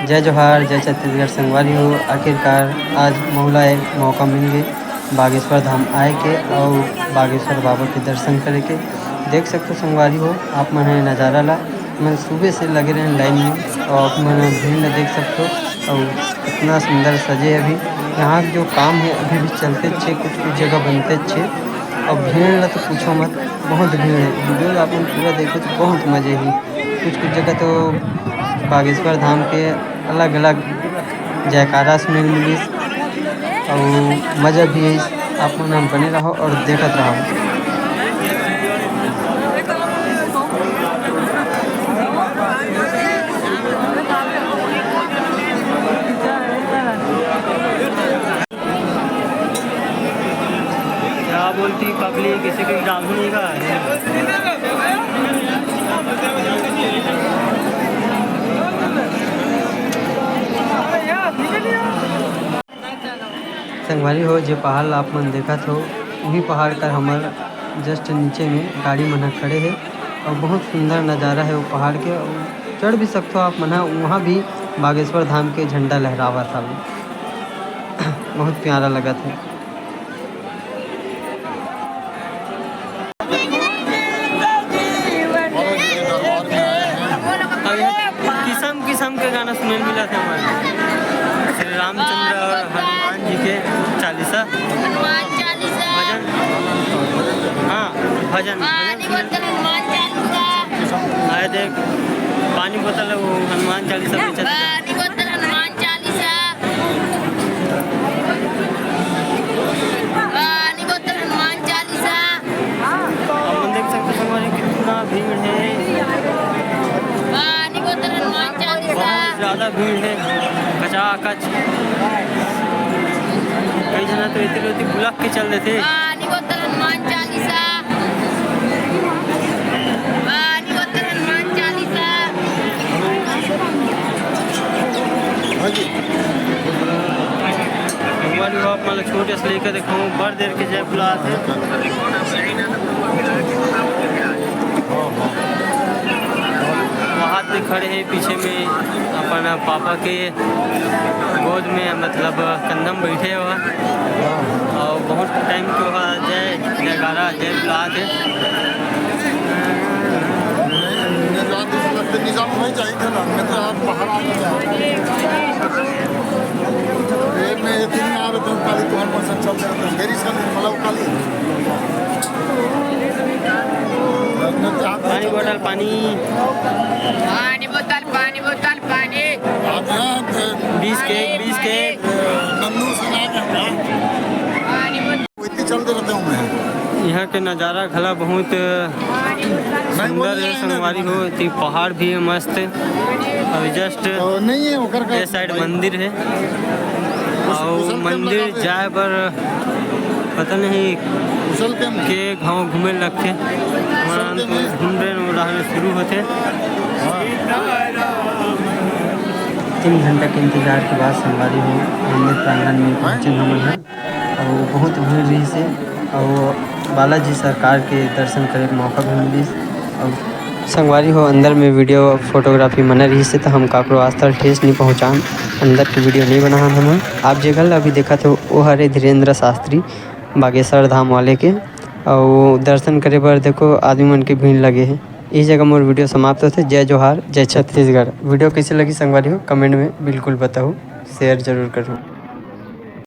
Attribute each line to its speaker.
Speaker 1: जय जोहार, जय छत्तीसगढ़ संगवारी हो। आखिरकार आज मोला एक मौका मिल गए बागेश्वर धाम आए के और बागेश्वर बाबा के दर्शन करे के। देख सकते हो संगवारी हो आप मन नज़ारा ला। मैं सुबह से लगे रहे लाइन में और आप मन भीड़ ला देख सकते हो और कितना सुंदर सजे। अभी यहाँ जो काम है अभी भी चलते छे, कुछ कुछ जगह बनते छे और भीड़ ला तो पूछो मत, बहुत भीड़ है। वीडियो आप पूरा देखो तो बहुत मज़े ही। कुछ कुछ जगह तो बागेश्वर धाम के अलग अलग जयकारा सुने मिलिस और मज़ा भी है। आप मन बने रहो और देखत रहो।
Speaker 2: क्या बोलती पब्लिक किसी को डालू नहीं का
Speaker 1: संगवारी हो जो पहाड़ आप मन देखत हो वही पहाड़ का हमार जस्ट नीचे में गाड़ी मन खड़े है और बहुत सुंदर नज़ारा है वो पहाड़ के। और चढ़ भी सकते हो आप मन, वहाँ भी बागेश्वर धाम के झंडा लहरावा था। बहुत प्यारा लगा था।
Speaker 2: किस्म किस्म के गाना सुनने मिला था हमारे श्री रामचंद्र और हनुमान जी के चालीसा भजन। हाँ भजन आए देख पानी बोतल है वो हनुमान चालीसा अपन देख सकते हैं हमारे कितना भीड़ है, बहुत ज़्यादा भीड़ है कचाकच। कई जना तो इतनी बुलक के चल रहे थे। आप मतलब छोटे से लेकर देखो बड़ देर के जय बुला थे। वहाँ पे खड़े हैं पीछे में अपना पापा के गोद में, मतलब कंधम बैठे हुआ और बहुत टाइम के हुआ जय जयकारा जय बुला थे। पानी बोतल पानी 20 के
Speaker 3: चलते रहते हूँ मैं।
Speaker 2: यहाँ के नज़ारा खला बहुत सुंदर है संगवारी हो। पहाड़ भी है मस्त और जस्ट ये साइड मंदिर है और मंदिर जाए पर पता नहीं के गाँव घूमे लगते घूम रहे शुरू होते।
Speaker 1: 3 घंटा के इंतजार के बाद संगवारी हो मंदिर प्रांगण में पहुँचे हम हैं और बहुत भीड़ रही से और बालाजी सरकार के दर्शन करे के मौका भी मिली। और संगवारी हो अंदर में वीडियो फोटोग्राफी मना रही से तो हम काकरो आस्थल ठेस नहीं पहुँचान, अंदर की वीडियो नहीं बना हम। आप जगह अभी देखा तो वो हरे धीरेन्द्र शास्त्री बागेश्वर धाम वाले के और दर्शन करे पर देखो आदमी मन के भीड़ लगे है। इस जगह मोर वीडियो समाप्त होते। जय जोहार, जय छत्तीसगढ़। वीडियो कैसे लगी संगवारी हो कमेंट में बिल्कुल बताओ, शेयर जरूर करो।